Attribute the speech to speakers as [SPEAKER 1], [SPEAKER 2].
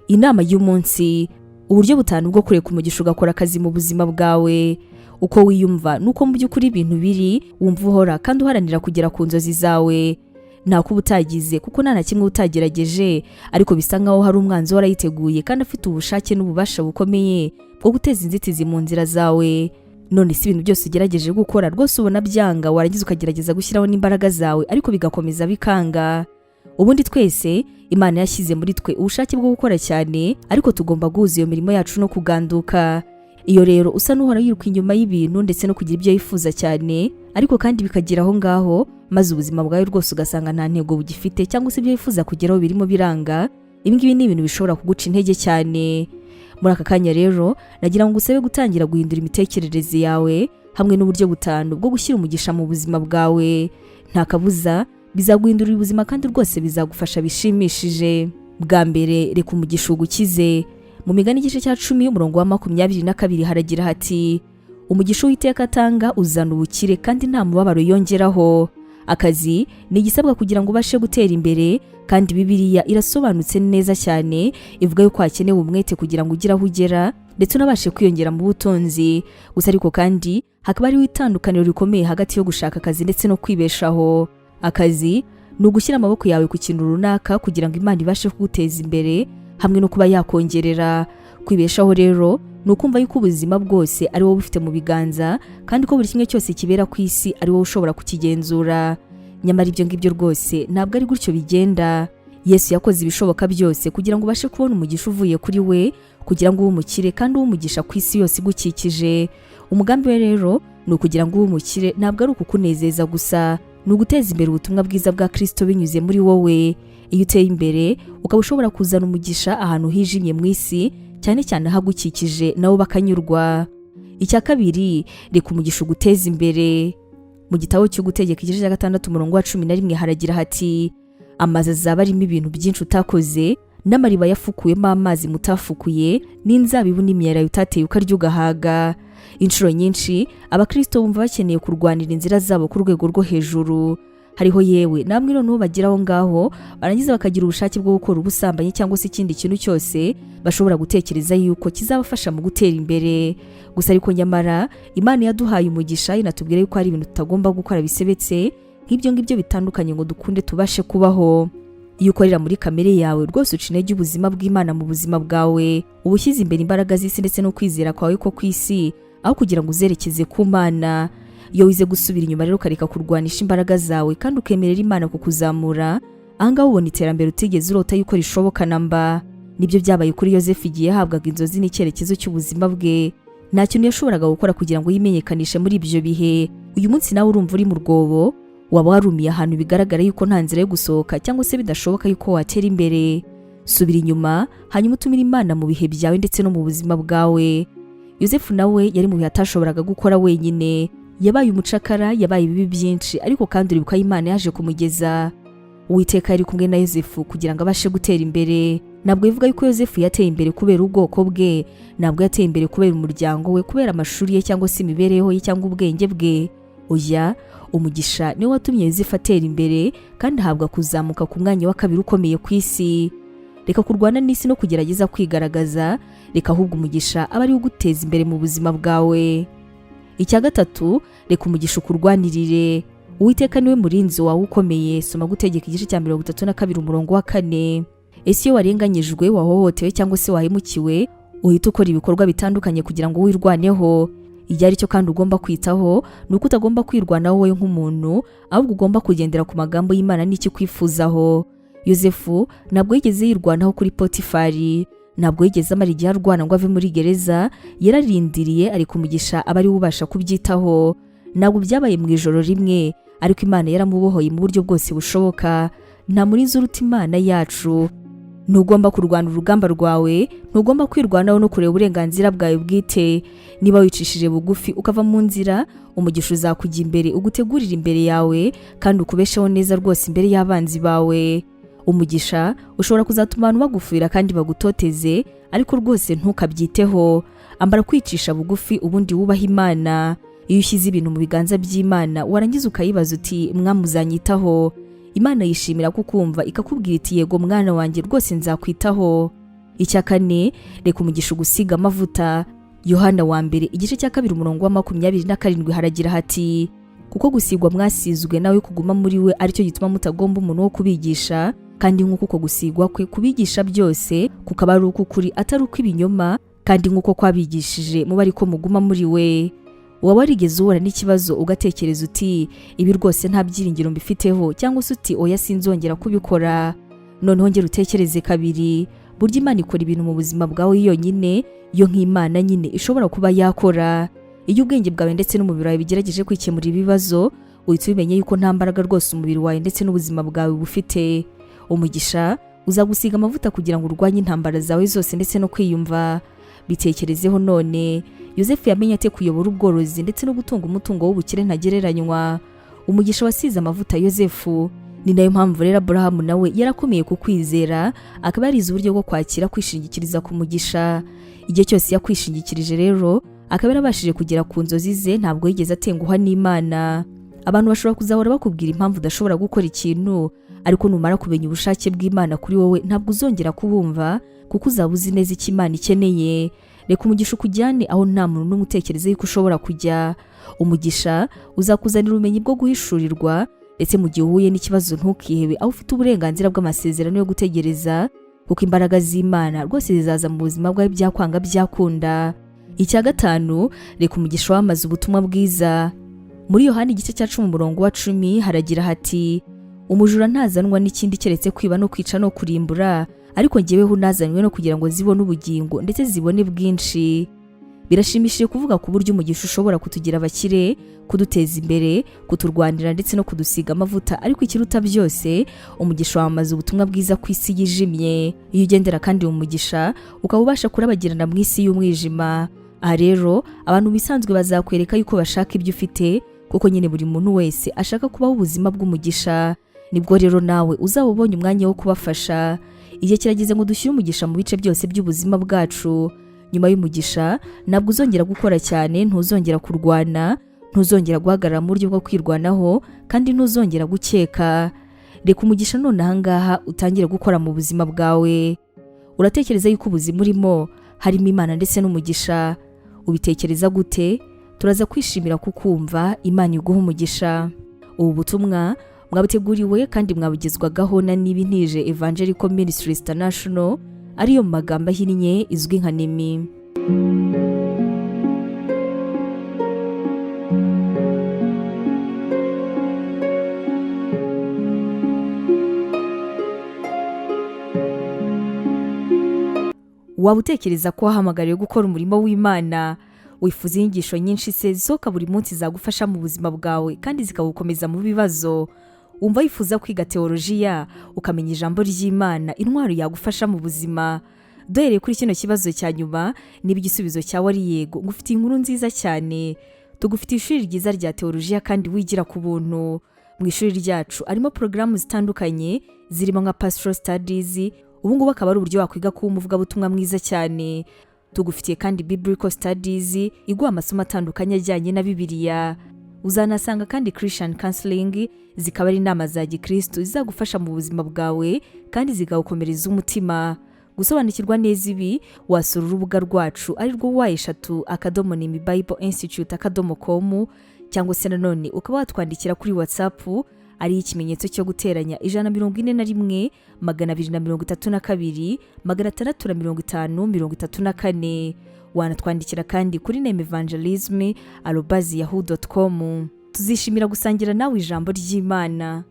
[SPEAKER 1] Inama y'umunsi: uburyo butanu bwo kureka umugisha ugakora akazi mu buzima bwawe. Uko wiyumva nuko mu by'ukuri ibintu biri, wumva uhora kandi uharanira kugera ku nzozi zawe. Nta kuba utagize kuko nta na kimwe utagerageje, ariko bisa nkaho hari umwanzi warayiteguye kandi afite ubushake n'ububasha bukomeye bwo guteza inzitizi mu nzira zawe. None si ibintu byose ugerageje gukora rwose ubona byanga, warangiza ukagerageza gushyiraho n'imbaraga zawe ariko bigakomeza bikanga. Ubundi twese Imana yashyize muri twe ubushake bwo gukora cyane, ariko tugomba guhuza iyo mirimo yacu no kuganduka. Iyo rero usa n'uhora yiruka inyuma y'ibintu ndetse no kugira ibyo yifuza cyane, ariko kandi bikagira aho ngaho maze ubuzima bwawe rwose ugasanga nta ntego bugifite cyangwa se ibyo yifuza kugeraho birimo biranga. Ibi ngibi ni ibintu bishobora kuguca intege cyane. Muri aka kanya rero nagira ngo usabe gutangira guhindura imitekerereze yawe hamwe n'uburyo butanu bwo gushyira umugisha mu buzima bwawe. Nta kabuza bizaguhindurira ubuzima kandi rwose bizagufasha bishimishije. Bwa mbere, reka umugisha ugukize. Mu Migani igice cya 10 umurongo wa 22 haragira hati: umugisha Uwiteka atanga uzana ubukire kandi nta mubabaro yongeraho. Akazi ni igisabwa kugira ngo ubashe gutera imbere, kandi Bibiliya irasobanutse neza cyane, ivuga yuko hakenewe umwete kugira ngo ugire aho ugera ndetse unabashe kwiyongera mu butunzi. Gusa ariko kandi hakaba hariho itandukaniro rikomeye hagati yo gushaka akazi ndetse no kwibeshaho. Akazi ni ugushyira amaboko yawe ku kintu runaka kugira ngo Imana ibashe kuguteza imbere hamwe no kuba yakongerera. Kwibeshaho rero ni ukumva yuko ubuzima bwose ari wowe ufite mu biganza kandi ko buri kimwe cyose kibera ku isi ari wowe ushobora kukigenzura. Nyamara ibyo ngibyo rwose ntabwo ari gutyo bigenda. Yesu yakoze ibishoboka byose kugira ngo ubashe kubona umugisha uvuye kuri we, kugira ngo ube umukire kandi ube umugisha ku isi yose igukikije. Umugambi we rero ni ukugira ngo ube umukire, ntabwo ari ukukunezeza gusa, ni uguteza imbere ubutumwa bwiza bwa Kristo binyuze muri wowe. Iyo uteye imbere ukaba ushobora kuzana umugisha ahantu hijimye mu isi, cyane cyane ahagukikije nabo bakanyurwa. Icya kabiri, reka umugisha uguteza imbere. Mu gitabo cyo Gutegeka igice cya 6 umurongo wa 11 haragira hati: amazi azaba arimo ibintu byinshi utakoze, n'amariba yafukuwemo amazi mutafukuye, n'inzabibu n'imyelayo utateye ukarya ugahaga. Inshuro nyinshi abakristo bumva bakeneye kurwanira inzira zabo ku rwego rwo hejuru. Hariho yewe namwe noneho bagiraho ngaho barangiza bakagira ubushake bwo gukora ubusambanyi cyangwa se ikindi kintu cyose bashobora gutekereza yuko kizabafasha mu gutera imbere. Gusa ariko nyamara Imana yaduhaye umugisha, inatubwira yuko hari ibintu tutagomba gukora bisebetse nk'ibyo ngibyo bitandukanye ngo dukunde tubashe kubaho. Iyo ukorera muri kamere yawe rwose uca intege ubuzima bw'Imana mu buzima bwawe, ubushyize imbere imbaraga z'isi ndetse no kwizera kwawe ko ku isi aho kugira ngo uzerekeze ku Mana. Iyo wize gusubira inyuma rero ukareka kurwanisha imbaraga zawe kandi ukemerera Imana kukuzamura, ahangaho ubona iterambere utigeze urota yuko rishoboka namba. Nibyo byabaye kuri Yosefu igihe yahabwaga inzozi n'icyerekezo cy'ubuzima bwe. Nta kintu yashoboraga gukora kugira ngo yimenyekanishe muri ibyo bihe. Uyu munsi nawe urumva uri mu rwobo, waba warumiye ahantu bigaragara yuko nta nzira yo gusohoka cyangwa se bidashoboka yuko watera imbere. Subira inyuma hanyuma utumire Imana mu bihe byawe ndetse no mu buzima bwawe. Yosefu nawe yari mu bihe atashoboraga gukora wenyine. Yabaye umucakara, yabaye ibibi byinshi, ariko kandi uribuka Imana yaje kumugeza. Uwiteka yari kumwe na Yosefu kugira ngo abashe gutera imbere. Ntabwo bivuga yuko Yosefu yateye imbere kubera ubwoko bwe, ntabwo yateye imbere kubera umuryango we, kubera amashuri ye cyangwa se imibereho ye cyangwa ubwenge bwe. Oya, umugisha niwe watumye Yosefu atera imbere kandi ahabwa kuzamuka ku mwanya wa 2 ukomeye ku isi. Reka kurwana n'isi no kugerageza kwigaragaza, reka ahubwo umugisha aba ari uguteza imbere mu buzima bwawe. Icya gatatu, reka umugisha ukurwanirire. Uwiteka niwe murinzi wawe ukomeye. Soma Gutegeka igice cya 32 umurongo wa 4. Ese iyo warenganyijwe, wahohotewe cyangwa se wahemukiwe, uhita ukora ibikorwa bitandukanye kugira ngo wirwaneho. Ibyari cyo kandi ugomba kwitaho nuko utagomba kwirwanaho wowe nk'umuntu, ahubwo ugomba kugendera ku magambo y'Imana n'iki kwifuzaho. Yosefu ntabwo yigeze yirwanaho kuri Potifari, ntabwo yigeze amara igihe arwana ngo ave muri gereza, yararindiriye ariko umugisha aba ari ubasha kubyitaho. Ntabwo byabaye mu ijoro rimwe, ariko Imana yaramubohoye mu buryo bwose bushoboka. Nta murinzi uruta Imana yacu. Ntugomba kurwana urugamba rwawe, ntugomba kwirwanaho no kureba uburenganzira bwawe bwite. Niba wicishije bugufi ukava mu nzira, umugisha uzakujya imbere, ugutegurira imbere yawe kandi ukubesheho neza rwose imbere y'abanzi bawe. Umugisha ushobora kuzatuma abantu bagufira kandi bagutoteze, ariko rwose ntukabyiteho. Ambara kwicisha bugufi ubundi wubaha Imana. Iyo ushyize ibintu mu biganza by'Imana warangiza ukayibaza uti mwamuzanyitaho, Imana yishimira kukumva ikakubwira iti yego mwana wanjye rwose nzakwitaho. icya kane, reka umugisha ugusiga amavuta. Yohana wa mbere igice cya 2 umurongo wa 27 haragira hati, kuko gusigwa mwasizwe nawe kuguma muri we aricyo gituma mutagomba umuntu wo kubigisha, kandi nk'uko uko gusigwa kwe kubigisha byose kukaba ari ukuri atari uko ibinyoma, kandi nk'uko kwabigishije muba ariko muguma muri we. Waba warigeze uhura n'ikibazo ugatekereza uti ibi rwose nta byiringiro mbifiteho, cyangwa se uti oya sinzongera kubikora? Noneho ngera utekereze kabiri, burya Imana ikora ibintu mu buzima bwawe yonyine, yo nk'Imana nyine ishobora kuba yakora. Iyo ubwenge bwawe ndetse n'umubiri wawe bigerageje kwikemura ibibazo, uhita ubimenye yuko nta mbaraga rwose umubiri wawe ndetse n'ubuzima bwawe bufite. Umugisha uzagusiga amavuta kugira ngo urwanye intambara zawe zose ndetse no kwiyumva. Bitekerezeho none, Yosefu yamenye ate kuyobora ubworozi ndetse no gutunga umutungo w'ubukire ntagereranywa? Umugisha wasize amavuta Yosefu. Ni nayo mpamvu rero Aburahamu nawe yarakomeye ku kwizera, akaba yarize uburyo bwo kwakira kwishingikiriza ku mugisha. Igihe cyose yakwishingikirije rero, akaba yarabashije kugera ku nzozi ze, ntabwo yigeze atenguha n'Imana. Abantu bashobora kuzahora bakubwira impamvu udashobora gukora ikintu, ariko numara kumenya ubushake bw'Imana kuri wowe ntabwo uzongera kubumva, kuko uzaba uzi neza icyo Imana ikeneye. Reka umugisha ukujyane aho nta muntu n'umwe utekereza yuko ushobora kujya. Umugisha uzakuzanira ubumenyi bwo guhishurirwa, ndetse mu gihe uhuye n'ikibazo ntukihebe, aho ufite uburenganzira bw'amasezerano yo gutegereza, kuko imbaraga z'Imana rwose zizaza mu buzima bwawe byakwanga byakunda. Icya gatanu, reka umugisha wamaze ubutumwa bwiza. Muri Yohana igice cya 10 umurongo wa 10 haragira hati, umujura ntazanwa n'ikindi keretse kwiba no kwica no kurimbura, ariko njyeweho nazanywe no kugira ngo zibone ubugingo ndetse zibone bwinshi. Birashimishije kuvuga ku buryo umugisha ushobora kutugira abakire, kuduteza imbere, kuturwanira ndetse no kudusiga amavuta, ariko ikiruta byose, umugisha wamaze ubutumwa bwiza ku isi yijimye. Iyo ugendera kandi mu mugisha, ukaba ubasha kurabagirana mu isi y'umwijima. Aha rero abantu bisanzwe bazakwereka yuko bashaka ibyo ufite, kuko nyine buri muntu wese ashaka kubaho ubuzima bw'umugisha. Nibwo rero nawe uzaba ubonye umwanya wo kubafasha. Igihe kirageze ngo dushyire umugisha mu bice byose by'ubuzima bwacu. Nyuma y'umugisha ntabwo uzongera gukora cyane, ntuzongera kurwana, ntuzongera guhagarara mu buryo bwo kwirwanaho, kandi ntuzongera gukeka. Reka umugisha none ahangaha utangire gukora mu buzima bwawe. Uratekereza yuko ubuzima urimo harimo Imana ndetse n'umugisha? Ubitekereza gute? Turaza kwishimira kukumva. Imana iguha umugisha. Ubu butumwa mwabuteguriwe kandi mwabugezwagaho na Nibintije Evangelical Ministries International, ariyo mu magambo ahinnye izwi nka NEMI. Waba utekereza ko wahamagariwe gukora umurimo w'Imana? Wifuza inyigisho nyinshi se zisohoka buri munsi zagufasha mu buzima bwawe kandi zikagukomeza mu bibazo? Wumva wifuza kwiga teolojiya, ukamenya ijambo ry'Imana, intwaro yagufasha mu buzima? Duhereye kuri kino kibazo cya nyuma, niba igisubizo cyawe ari yego, ngufitiye inkuru nziza cyane. Tugufitiye ishuri ryiza rya teolojiya kandi wigira ku buntu. Mu ishuri ryacu harimo porogaramu zitandukanye zirimo nka Pastoral Studies. Ubu ngubu akaba ari uburyo wakwiga kuba umuvugabutumwa mwiza cyane. Tugufitiye kandi Biblical Studies, iguha amasomo atandukanye ajyanye na Bibiliya. Uzanasanga kandi Christian Counseling, zikaba ari inama za Gikristo zizagufasha mu buzima bwawe kandi zigagukomereza umutima. Gusobanukirwa neza ibi, wasura urubuga rwacu ari rwo wa#NEMI-BibleInstitute.com, cyangwa se nanone ukaba watwandikira kuri WhatsApp ari ikimenyetso cyo guteranya 141 232 650 34. Wanatwandikira kandi kuri nemevangelism@yahoo.com. Tuzishimira gusangira nawe ijambo ry'Imana.